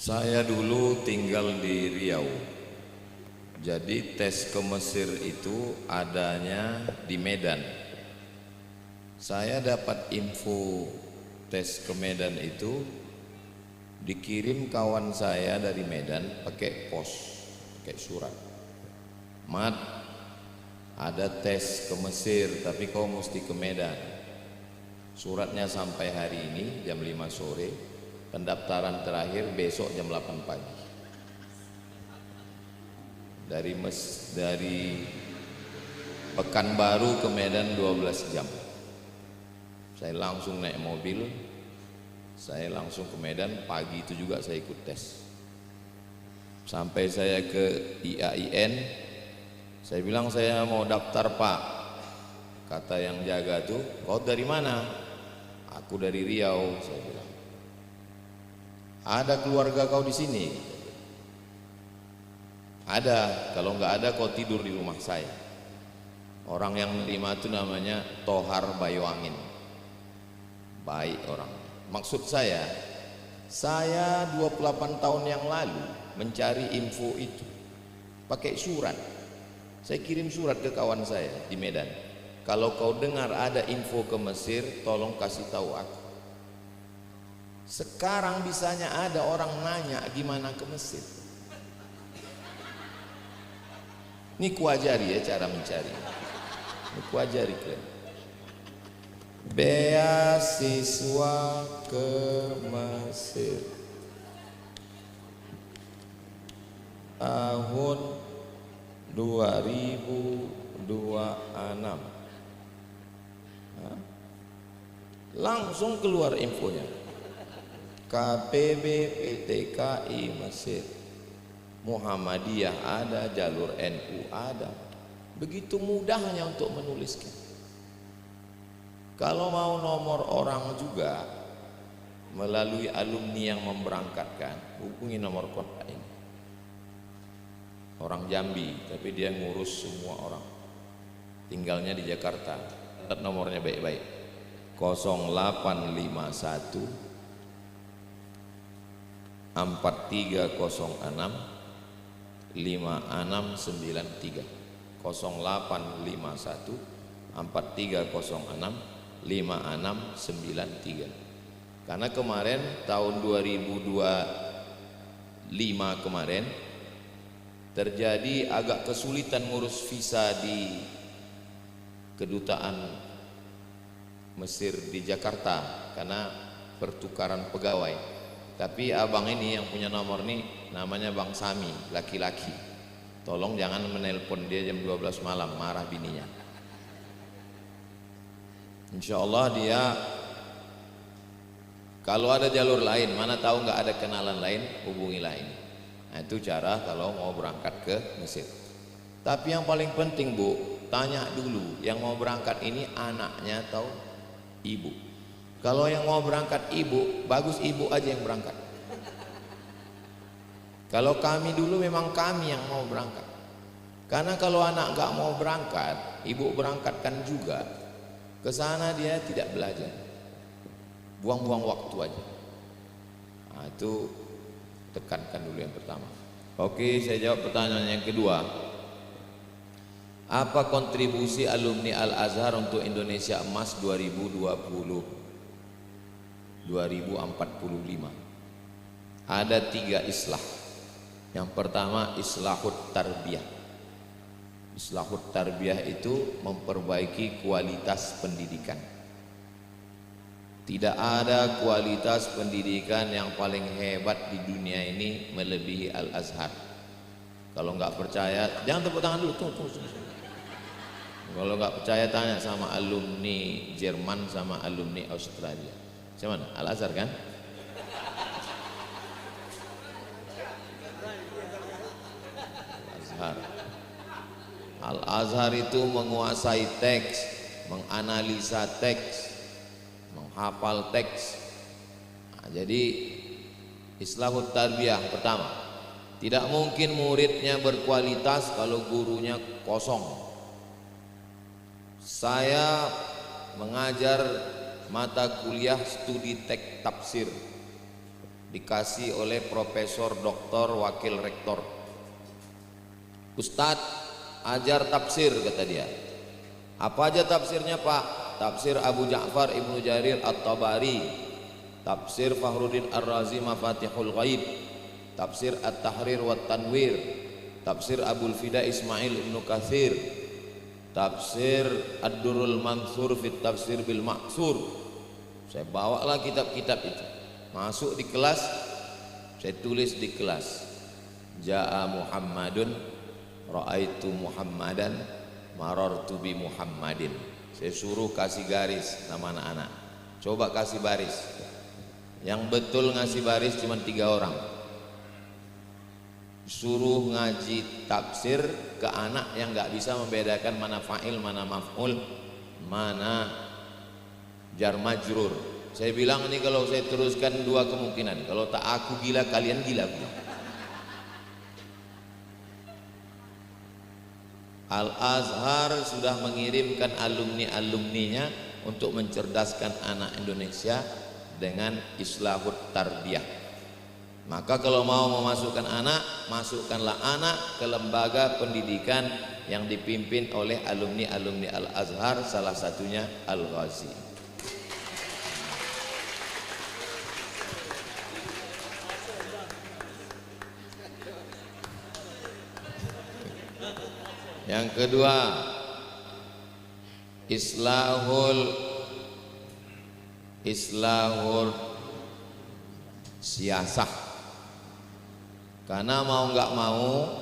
Saya dulu tinggal di Riau. Jadi tes ke Mesir itu adanya di Medan. Saya dapat info tes ke Medan itu dikirim kawan saya dari Medan pakai pos, pakai surat. Mat, ada tes ke Mesir tapi kau mesti ke Medan. Suratnya sampai hari ini jam 5 sore. Pendaftaran terakhir besok jam 8 pagi. Dari Pekanbaru ke Medan 12 jam. Saya langsung naik mobil, saya langsung ke Medan. Pagi itu juga saya ikut tes. Sampai saya ke IAIN, saya bilang saya mau daftar Pak. Kata yang jaga tuh, kau dari mana? Aku dari Riau, saya bilang. Ada keluarga kau di sini? Ada. Kalau nggak ada kau tidur di rumah saya. Orang yang menerima itu namanya Tohar Bayoangin. Baik orang. Maksud saya 28 tahun yang lalu mencari info itu pakai surat. Saya kirim surat ke kawan saya di Medan. Kalau kau dengar ada info ke Mesir, tolong kasih tahu aku. Sekarang bisanya ada orang nanya gimana ke Mesir. Ini kuajari ya cara mencari. Ini kuajari kalian. Beasiswa ke Mesir tahun 2026. Langsung keluar infonya. KPB PTKI Mesir, Muhammadiyah ada, jalur NU ada. Begitu mudahnya untuk menuliskan. Kalau mau nomor orang juga melalui alumni yang memberangkatkan, hubungi nomor kontak ini. Orang Jambi, tapi dia ngurus semua orang. Tinggalnya di Jakarta. Catat nomornya baik-baik. 0851 4306 5693 0851 4306 5693. Karena kemarin tahun 2025 kemarin terjadi agak kesulitan ngurus visa di kedutaan Mesir di Jakarta karena pertukaran pegawai. Tapi abang ini yang punya nomor nih namanya Bang Sami, laki-laki. Tolong jangan menelpon dia jam 12 malam, marah bininya. Insya Allah dia, kalau ada jalur lain, mana tahu nggak ada kenalan lain, hubungilah ini. Nah, itu cara kalau mau berangkat ke Mesir. Tapi yang paling penting Bu, tanya dulu yang mau berangkat ini anaknya atau ibu. Kalau yang mau berangkat ibu, bagus ibu aja yang berangkat. Kalau kami dulu memang kami yang mau berangkat. Karena kalau anak gak mau berangkat, ibu berangkatkan juga. Ke sana dia tidak belajar. Buang-buang waktu aja. Nah, itu tekankan dulu yang pertama. Oke, saya jawab pertanyaan yang kedua. Apa kontribusi alumni Al-Azhar untuk Indonesia Emas 2045? Ada 3 islah. Yang pertama islahut tarbiyah. Islahut tarbiyah itu memperbaiki kualitas pendidikan. Tidak ada kualitas pendidikan yang paling hebat di dunia ini melebihi Al-Azhar. Kalau nggak percaya, jangan tepuk tangan dulu, tunggu. Kalau nggak percaya tanya sama alumni Jerman sama alumni Australia. Cuman Al-Azhar kan? Al-Azhar itu menguasai teks, menganalisa teks, menghafal teks. Nah, jadi islahut tarbiyah pertama, tidak mungkin muridnya berkualitas kalau gurunya kosong. Saya mengajar mata kuliah studi teks tafsir dikasih oleh Profesor Doktor Wakil Rektor. Ustadz, ajar tafsir, kata dia. Apa aja tafsirnya Pak? Tafsir Abu Ja'far Ibnu Jarir At-Tabari, tafsir Fakhruddin Ar-Razi Mafatihul Ghaib, tafsir At-Tahrir wa Tanwir, tafsir Abul Fida Ismail Ibnu Katsir, tafsir Ad-Durrul Mansur fit Tafsir bil Ma'sur. Saya bawalah kitab-kitab itu, masuk di kelas, saya tulis di kelas, Ja'a Muhammadun, Ra'aitu Muhammadan, Marartu bi Muhammadin. Saya suruh kasih garis sama anak-anak, coba kasih baris. Yang betul ngasih baris cuma 3 orang. Suruh ngaji tafsir ke anak yang nggak bisa membedakan mana fa'il, mana maf'ul, mana jar majrur. Saya bilang ini kalau saya teruskan 2 kemungkinan, kalau tak aku gila, kalian gila. Al-Azhar sudah mengirimkan alumni-alumninya untuk mencerdaskan anak Indonesia dengan islahut tarbiyah. Maka kalau mau memasukkan anak, masukkanlah anak ke lembaga pendidikan yang dipimpin oleh alumni-alumni Al-Azhar, salah satunya Al-Ghazi. Yang kedua, islahul siasah. Karena mau nggak mau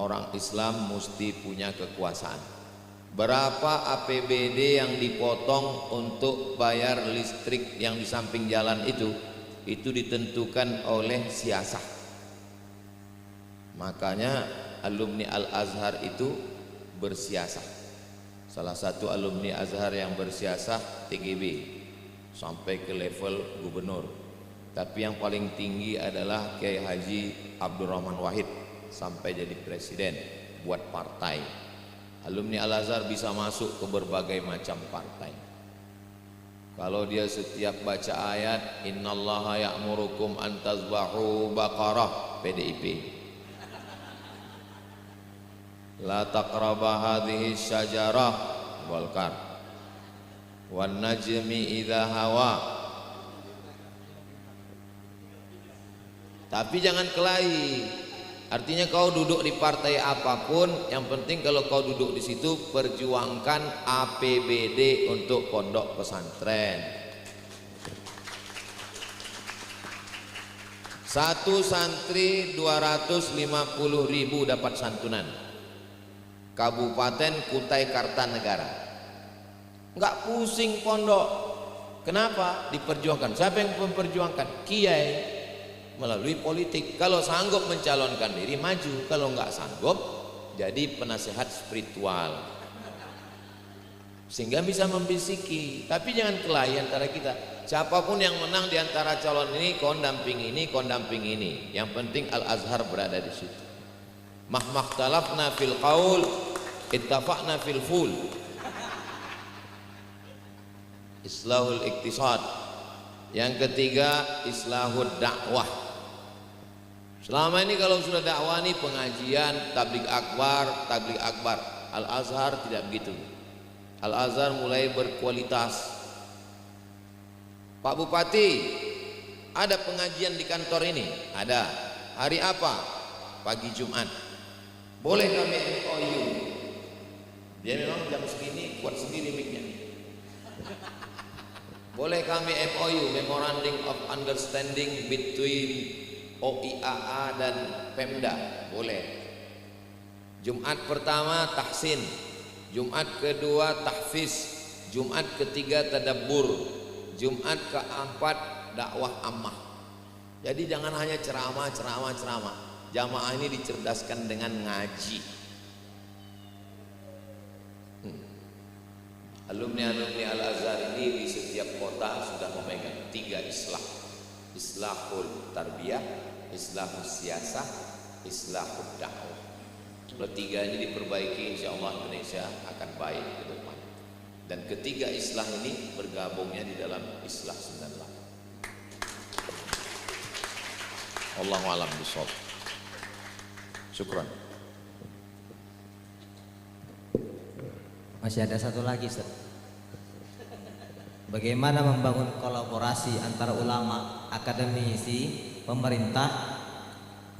orang Islam mesti punya kekuasaan. Berapa APBD yang dipotong untuk bayar listrik yang di samping jalan itu ditentukan oleh siasah. Makanya alumni Al-Azhar itu bersiasah. Salah satu alumni Azhar yang bersiasah TGB sampai ke level gubernur. Tapi yang paling tinggi adalah Kiai Haji Abdurrahman Wahid sampai jadi presiden buat partai. Alumni Al-Azhar bisa masuk ke berbagai macam partai. Kalau dia setiap baca ayat innallaha ya'murukum an tazbahu baqarah, PDIP. La taqraba hadhihi syajarah, Golkar. Wan najmi idza hawa. Tapi jangan kelahi. Artinya kau duduk di partai apapun, yang penting kalau kau duduk di situ perjuangkan APBD untuk pondok pesantren. Satu santri 250.000 dapat santunan. Kabupaten Kutai Kartanegara. Enggak pusing pondok. Kenapa? Diperjuangkan. Siapa yang memperjuangkan? Kiai melalui politik. Kalau sanggup mencalonkan diri, maju. Kalau enggak sanggup, jadi penasehat spiritual. Sehingga bisa membisiki. Tapi jangan kelahi antara kita. Siapapun yang menang di antara calon ini, kau damping ini, kau damping ini. Yang penting Al-Azhar berada di situ. Mahmakhtalafna fil qaul ittafaqna fil ful. Islahul iktisad. Yang ketiga, islahul dakwah. Selama ini kalau sudah dakwah ini pengajian, tabligh akbar. Al-Azhar tidak begitu. Al-Azhar mulai berkualitas. Pak Bupati, ada pengajian di kantor ini? Ada. Hari apa? Pagi Jumat. Boleh kami MOU? Dia memang jam segini kuat sendiri mic-nya. Boleh kami MOU, Memorandum of Understanding between OIAA dan Pemda? Boleh. Jumat pertama tahsin, Jumat kedua tahfiz, Jumat ketiga tadabbur, Jumat keempat dakwah ammah. Jadi jangan hanya ceramah. Jamaah ini dicerdaskan dengan ngaji. Alumni-alumni Al-Azhar ini di setiap kota sudah memegang 3 islah. Islahul tarbiyah, islahul siasah, islahul dakwah. Kalau 3 ini diperbaiki, insya Allah Indonesia akan baik ke depan. Dan ketiga islah ini bergabungnya di dalam islah 98. Wallahu a'lam bishawab. Syukran. Masih ada satu lagi, Ustaz. Bagaimana membangun kolaborasi antara ulama, akademisi, pemerintah,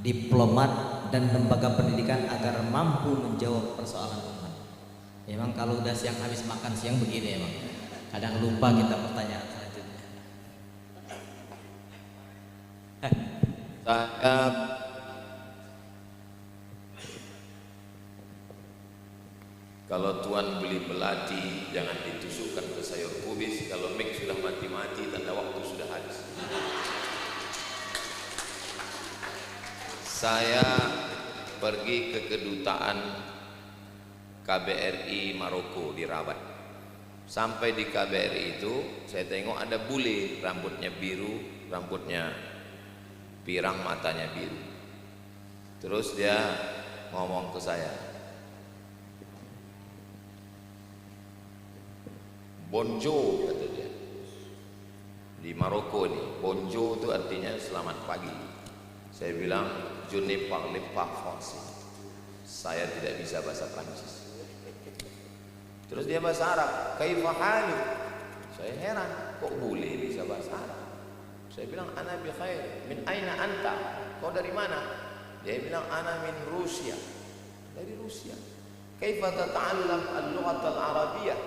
diplomat, dan lembaga pendidikan agar mampu menjawab persoalan umat? Memang kalau udah siang habis makan siang begini emang. Kadang lupa kita pertanyaan selanjutnya. Kalau tuan beli melati, jangan ditusukkan ke sayur kubis. Kalau mik sudah mati-mati, tanda waktu sudah habis. Saya pergi ke kedutaan KBRI Maroko di Rabat. Sampai di KBRI itu, saya tengok ada bule, rambutnya biru, rambutnya pirang, matanya biru. Terus dia ngomong ke saya, bonjour, kata dia. Di Maroko nih, bonjour itu artinya selamat pagi. Saya bilang, je ne parle pas français. Saya tidak bisa bahasa Prancis. Terus dia bahasa Arab, kaifa halu? Saya heran, kok boleh bisa bahasa Arab? Saya bilang, ana bi khair. Min aina anta? Kau dari mana? Dia bilang, ana min Rusia. Dari Rusia. Kaifa tata'allam al-lughat al-arabiyyah?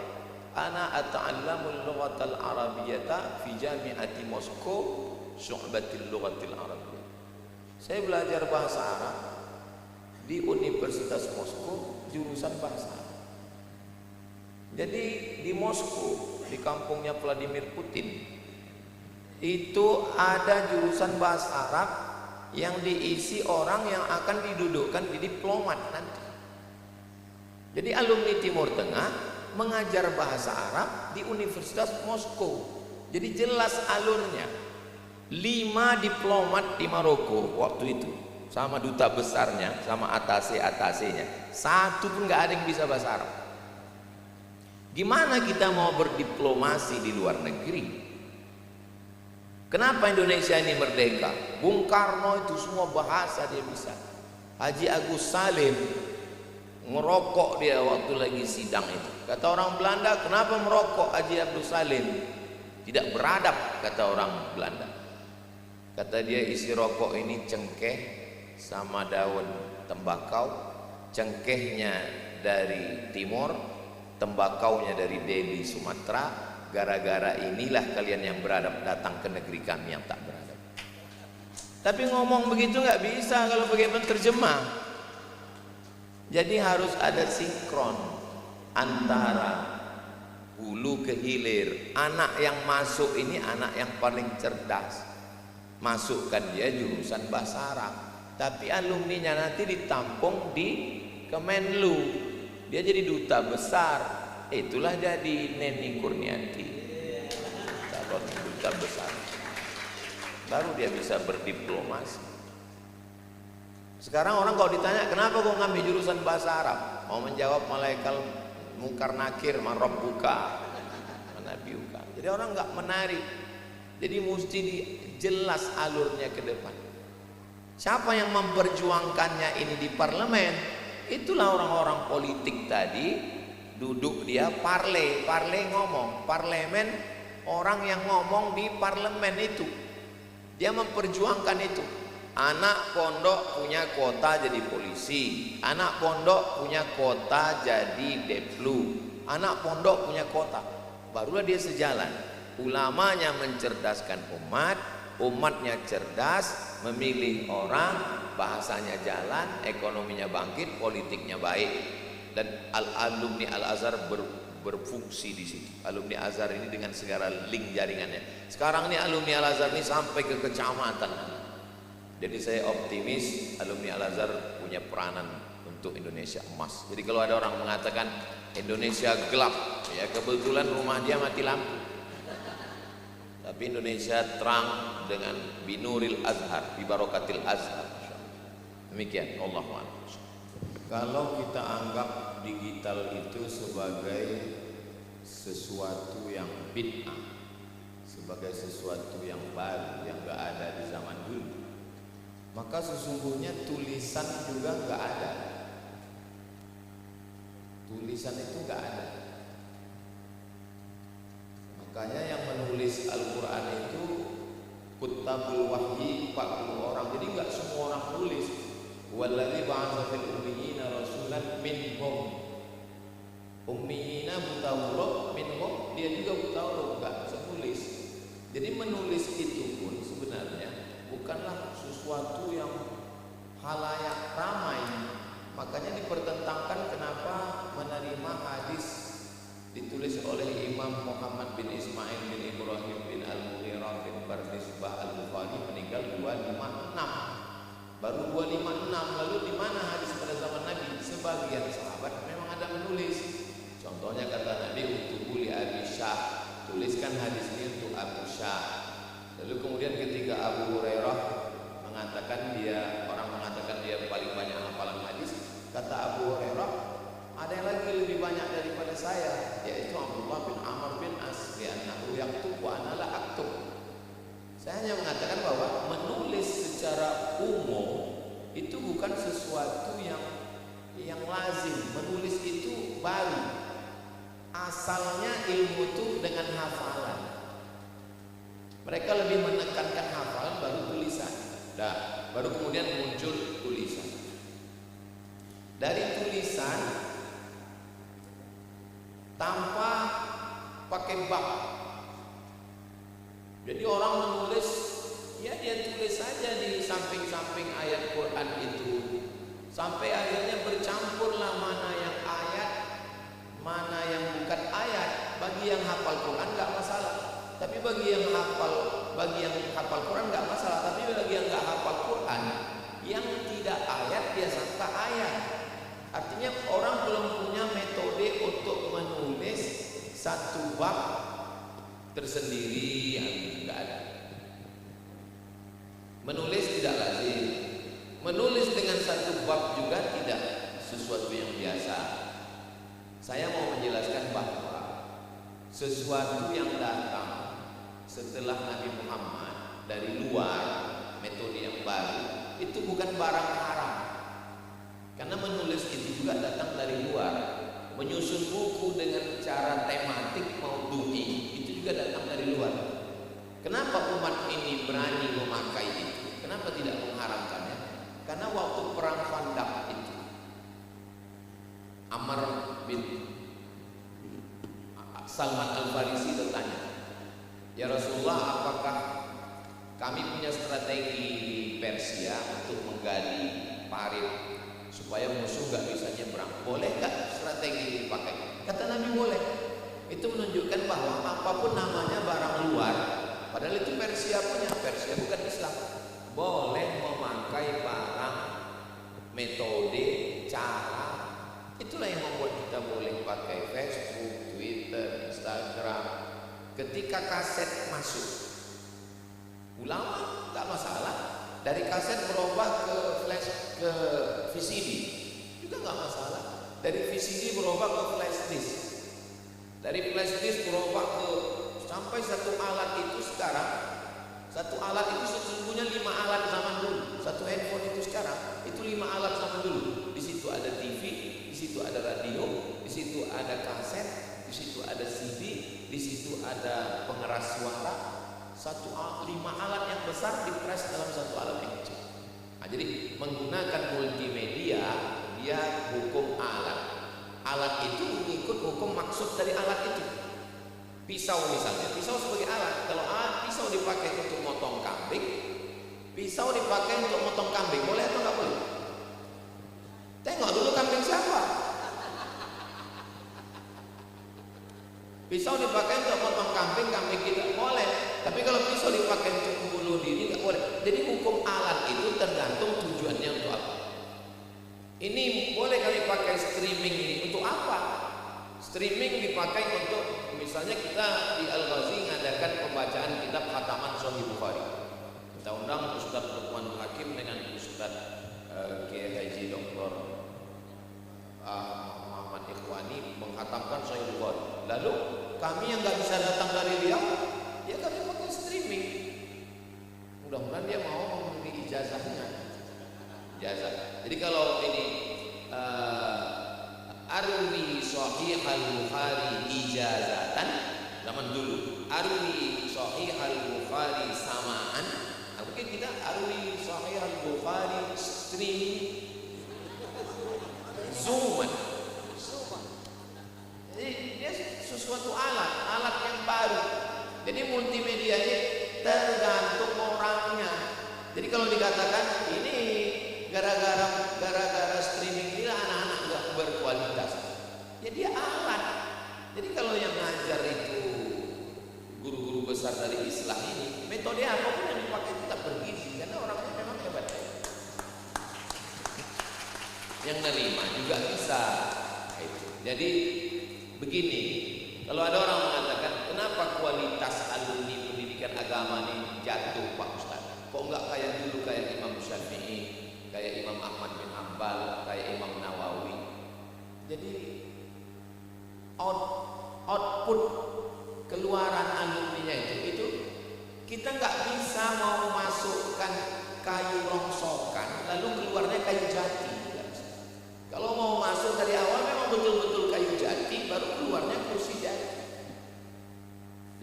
Ana ata'allamu al-lughat al-arabiyyah fi jami'ati Moskow, syu'batil lughatil arabiyyah. Saya belajar bahasa Arab di Universitas Moskow, jurusan bahasa Arab. Jadi di Moskow, di kampungnya Vladimir Putin, itu ada jurusan bahasa Arab yang diisi orang yang akan didudukkan di diplomat nanti. Jadi alumni Timur Tengah mengajar bahasa Arab di Universitas Moskow. Jadi jelas alurnya. 5 diplomat di Maroko waktu itu, sama duta besarnya, sama atase-atasenya, satu pun nggak ada yang bisa bahasa Arab. Gimana kita mau berdiplomasi di luar negeri? Kenapa Indonesia ini merdeka? Bung Karno itu semua bahasa dia bisa. Haji Agus Salim ngerokok dia waktu lagi sidang itu. Kata orang Belanda, kenapa merokok Haji Agus Salim? Tidak beradab, kata orang Belanda. Kata dia, isi rokok ini cengkeh sama daun tembakau. Cengkehnya dari timur, tembakaunya dari Delhi, Sumatera. Gara-gara inilah kalian yang beradab datang ke negeri kami yang tak beradab. Tapi ngomong begitu nggak bisa kalau bagaimana terjemah. Jadi harus ada sinkron antara hulu ke hilir. Anak yang masuk ini anak yang paling cerdas. Masukkan dia jurusan bahasa Arab, tapi alumninya nanti ditampung di Kemenlu. Dia jadi duta besar. Itulah jadi Neni Kurniati, calon duta besar. Baru dia bisa berdiplomasi. Sekarang orang kalau ditanya, kenapa kau ngambil jurusan bahasa Arab? Mau menjawab malaikal mungkar nakir, man rabbuka, man nabiyuka. Jadi orang nggak menarik. Jadi mesti jelas alurnya ke depan. Siapa yang memperjuangkannya ini di parlemen? Itulah orang-orang politik tadi. Duduk dia parle ngomong, parlemen, orang yang ngomong di parlemen itu. Dia memperjuangkan itu. Anak pondok punya kuota jadi polisi, anak pondok punya kuota jadi deplu, anak pondok punya kuota. Barulah dia sejalan. Ulamanya mencerdaskan umat, umatnya cerdas, memilih orang, bahasanya jalan, ekonominya bangkit, politiknya baik. Dan alumni Al-Azhar berfungsi di situ. Alumni Azhar ini dengan segala link jaringannya. Sekarang ini alumni Al-Azhar ini sampai ke kecamatan. Jadi saya optimis alumni Al-Azhar punya peranan untuk Indonesia emas. Jadi kalau ada orang mengatakan Indonesia gelap, ya kebetulan rumah dia mati lampu. Tapi Indonesia terang dengan binuril Azhar, bibarokatil Azhar. Demikian, Allahu a'lam. Kalau kita anggap digital itu sebagai sesuatu yang bid'ah, sebagai sesuatu yang baru yang gak ada di zaman dulu, maka sesungguhnya tulisan juga nggak ada. Tulisan itu nggak ada. Makanya yang menulis Al-Quran itu kutabul wahyi 40 orang. Jadi nggak semua orang tulis. Walladzi ba'atsa fil ummiyina rasulan minhum. Ummiyina buta huruf, minhum dia juga buta huruf, nggak bisa tulis. Jadi menulis itu pun sebenarnya bukanlah sesuatu yang halayak ramai. Makanya dipertentangkan kenapa menerima hadis ditulis oleh Imam Muhammad bin Ismail bin Ibrahim bin Al-Mughirah bin Bardisbah Al-Bukhari meninggal 256. Baru 256. Lalu di mana hadis pada zaman Nabi? Sebagian sahabat memang ada menulis. Contohnya kata Nabi, "Utubu li Abi Syah." Tuliskan hadis ini untuk Abu Syah. Lalu kemudian ketika Abu Hurairah mengatakan orang mengatakan dia paling banyak hafalan hadis, kata Abu Hurairah, ada yang lagi lebih banyak daripada saya, yaitu Abdullah bin Amr bin As, li'annahu yaktub wa ana la aktub. Saya hanya mengatakan bahwa menulis secara umum itu bukan sesuatu yang lazim. Menulis itu baru. Asalnya ilmu itu dengan hafalan. Mereka lebih menekankan hafalan baru tulisan. Nah, baru kemudian muncul tulisan. Dari tulisan tanpa pakai bab. Jadi orang menulis, ya dia tulis saja di samping-samping ayat Quran itu, sampai akhirnya bercampurlah mana yang ayat, mana yang bukan ayat. Bagi yang hafal Quran nggak masalah, tapi bagi yang hafal Quran nggak masalah, tapi bagi yang nggak hafal Quran, yang tidak ayat dia sangka ayat. Artinya orang belum punya metode untuk menulis satu bab tersendiri yang nggak ada. Menulis tidak lazim. Menulis dengan satu bab juga tidak sesuatu yang biasa. Saya mau menjelaskan bahwa sesuatu yang datang setelah Nabi Muhammad dari luar, metode yang baru, itu bukan barang haram. Karena menulis itu juga datang dari luar. Menyusun buku dengan cara tematik maudhu'i itu juga datang dari luar. Kenapa umat ini berani memakai itu? Kenapa tidak mengharamkannya? Karena waktu perang Khandaq itu Amr bin Salman Al-Farisi bertanya, "Ya Rasulullah, apakah kami punya strategi di Persia untuk menggali parit supaya musuh gak bisa nyebrang? Boleh gak strategi dipakai?" Kata Nabi, boleh. Itu menunjukkan bahwa apapun namanya barang luar, padahal itu Persia punya, Persia bukan Islam, boleh memakai barang, metode, cara. Itulah yang membuat kita boleh pakai Facebook, Twitter, Instagram. Ketika kaset masuk, ulama gak masalah. Dari kaset berubah ke flash, ke VCD juga nggak masalah. Dari VCD berubah ke flash disk, dari flash disk berubah ke sampai satu alat itu sekarang. Satu alat itu sesungguhnya 5 alat zaman dulu. Satu handphone itu sekarang itu 5 alat zaman dulu. Di situ ada TV, di situ ada radio, di situ ada kaset, di situ ada CD, di situ ada pengeras suara. 5 alat yang besar dipres dalam satu alat yang kecil. Nah, jadi menggunakan multimedia, dia hukum alat. Alat itu mengikut hukum maksud dari alat itu. Pisau misalnya, pisau sebagai alat. Kalau pisau dipakai untuk motong kambing, pisau dipakai untuk motong kambing, boleh atau nggak boleh? Tengok dulu kambing siapa. Pisau dipakai untuk motong kambing, kambing kita boleh. Tapi kalau pisau dipakai untuk membunuh diri nggak boleh. Jadi hukum alat itu tergantung tujuannya untuk apa. Ini boleh kami pakai streaming ini untuk apa? Streaming dipakai untuk, misalnya kita di Al-Ghazi mengadakan pembacaan kitab khataman Sahih Bukhari. Kita undang Ustaz Luqman Hakim dengan Ustaz Kiai Haji Dr. Muhammad Ikhwani menghatamkan Sahih Bukhari. Lalu kami yang nggak bisa datang dari Riau, ya kami pakai streaming. Mudah-mudahan dia mau memberi ijazahnya. ijazah. Jadi kalau ini arwi sahihal Bukhari ijazatan, zaman dulu arwi sahihal Bukhari samaan. Nah, mungkin kita arwi sahihal Bukhari streaming zooman. Jadi dia sesuatu alat yang baru. Jadi multimedianya tergantung orangnya. Jadi kalau dikatakan ini gara-gara streaming ini anak-anak nggak berkualitas, ya dia alat. Jadi kalau yang ngajar itu guru-guru besar dari Islam ini, metode apapun yang dipakai tetap bergizi karena orangnya memang hebat. Yang nerima juga bisa. Jadi begini, kalau ada orang mengatakan kenapa kualitas alumni pendidikan agama ini jatuh Pak Ustaz? Kok enggak kayak dulu, kayak Imam Syafi'i, kayak Imam Ahmad bin Hanbal, kayak Imam Nawawi. Jadi output keluaran alumninya itu kita nggak bisa mau masukkan kayu rongsokan lalu keluarnya kayu jati. Kalau mau masuk dari awal memang betul-betul kayu jati, baru keluarnya kursi jati.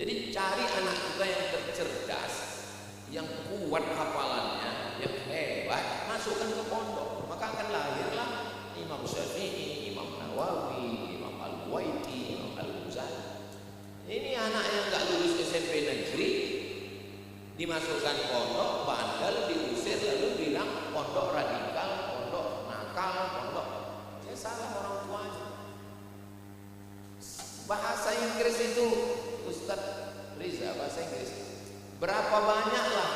Jadi cari anak kita yang tercerdas, yang kuat hafalannya, yang hebat, masukkan ke pondok, maka akan lahirlah Imam Syafi'i, Imam Nawawi, Imam Al-Buwaiti, Imam Al-Ghazali. Ini anak yang nggak lulus SMP negeri dimasukkan pondok, bandel, diusir, lalu bilang pondok radikal, pondok nakal, pondok. Ya salah orang tuanya. Bahasa Inggris itu, Ustadz Riza, bahasa Inggris berapa banyaklah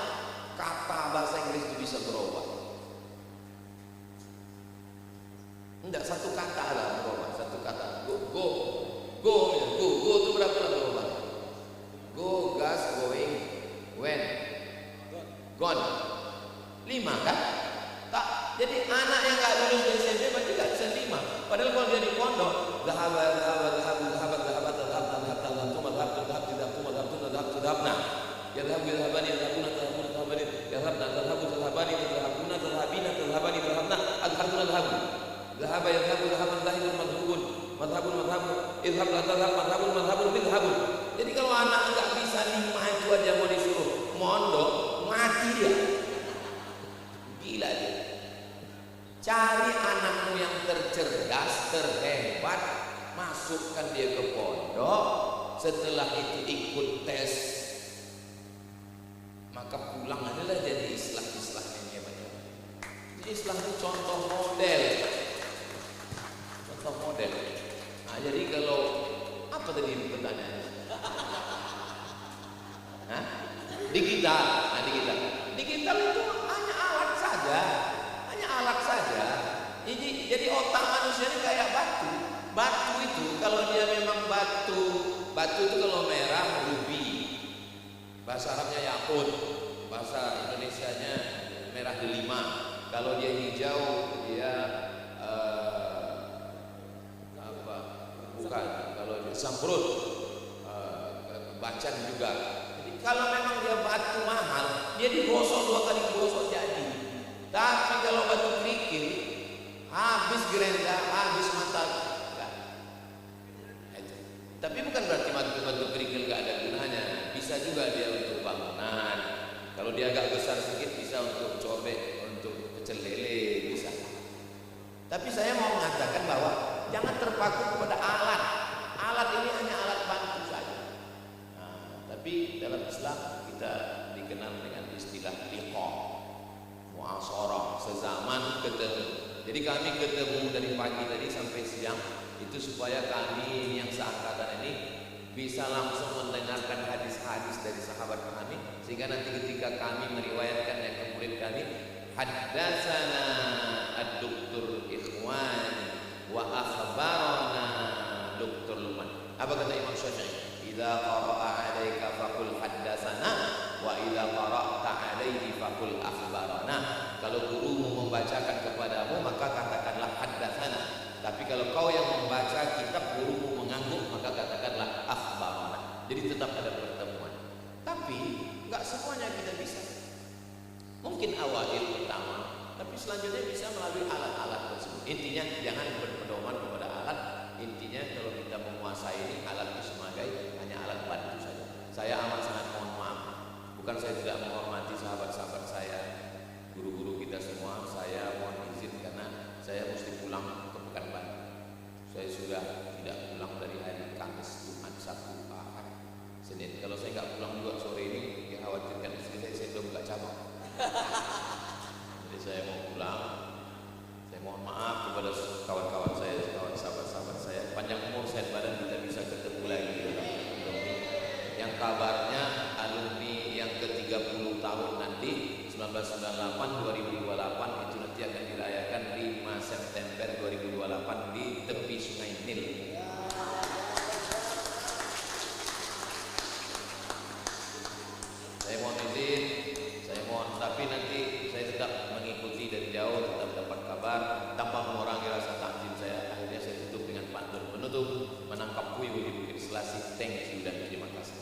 kata bahasa Inggris itu bisa berubah? Enggak, satu kata lah berubah, satu kata. Go itu berapa lah berubah? Go, gas, going, when, gone. 5 kan? Tak. Jadi anak yang nggak lulus di SMP berarti nggak bisa 5. Padahal kalau dia di pondok, jadi kalau anak nggak bisa 5 itu aja mau disuruh mondok, mati dia. Gila dia. Cari anakmu yang tercerdas, terhebat, masukkan dia ke pondok. Setelah itu ikut tes, maka pulang adalah jadi islah-islah yang hebat. Islah itu contoh model. Contoh model. Nah, jadi kalau apa tadi pertanyaannya? Hah? Digital. Nah, digital itu hanya alat saja. Alat saja. Jadi otak manusia ini kayak batu. Batu itu kalau dia memang batu itu kalau merah rubi. Bahasa Arabnya yakut. Bahasa Indonesianya merah delima. Kalau dia hijau dia apa? Bukan. Kalau dia zamrud, bacan juga. Jadi kalau memang dia batu mahal, dia digosok 2 kali digosok jadi. Tapi kalau batu kerikil habis gerenda, habis mata. Tapi bukan berarti batu kerikil gak ada gunanya. Bisa juga dia untuk bangunan. Kalau dia agak besar sedikit bisa untuk cobek, untuk pecel lele, bisa. Tapi saya mau mengatakan bahwa jangan terpaku kepada alat. Alat ini hanya alat bantu saja. Nah, tapi dalam Islam kita dikenal dengan istilah liqa, muasyarah, sezaman ketemu. Jadi kami ketemu dari pagi tadi sampai siang itu supaya kami yang seangkatan ini bisa langsung mendengarkan hadis-hadis dari sahabat kami, sehingga nanti ketika kami meriwayatkan yang ke murid kami, haddatsana ad-doktor Ikhwan wa akhbarana Dr. Luqman. Apa kata Imam Syafi'i? Idza qara'a 'alaika faqul haddatsana wa idza qara'ta 'alaihi faqul akhbarana. Kalau gurumu membacakan kepadamu maka katakanlah haddatsana. Tapi kalau kau yang membaca kitab gurumu mengangguk maka katakanlah akhbarana. Jadi tetap ada pertemuan. Tapi enggak semuanya kita bisa. Mungkin awal pertama, tapi selanjutnya selanjutnya bisa melalui alat-alat tersebut. Intinya jangan berpedoman kepada alat. Intinya kalau kita menguasai ini, alat itu sebagai hanya alat bantu saja. Saya amat sangat mohon maaf, bukan saya tidak menghormati sahabat-sahabat saya, guru-guru kita semua. Saya mohon izin karena saya mesti pulang ke Pekanbaru. Saya sudah tidak pulang dari hari Kamis, Jumat, Sabtu, Ahad, Senin. Kalau saya nggak pulang juga sore ini, dikhawatirkan istri saya belum buka cabang. Jadi saya mau pulang. Saya mohon maaf kepada kawan-kawan saya, sahabat-sahabat saya. Panjang umur sehat badan, kita bisa ketemu lagi. Yang kabarnya alumni yang ke-30 tahun nanti 1998-2028 itu nanti akan dirayakan 5 September 2028 di tepi Sungai Nil. Saya mohon izin, saya mohon, tapi nanti saya tetap mengikuti dari jauh, tetap dapat kabar tanpa mengurangi rasa takzim saya. Akhirnya saya tutup dengan pantun penutup, menangkap puyuh di Bukit Selasih. Thank you dan terima kasih.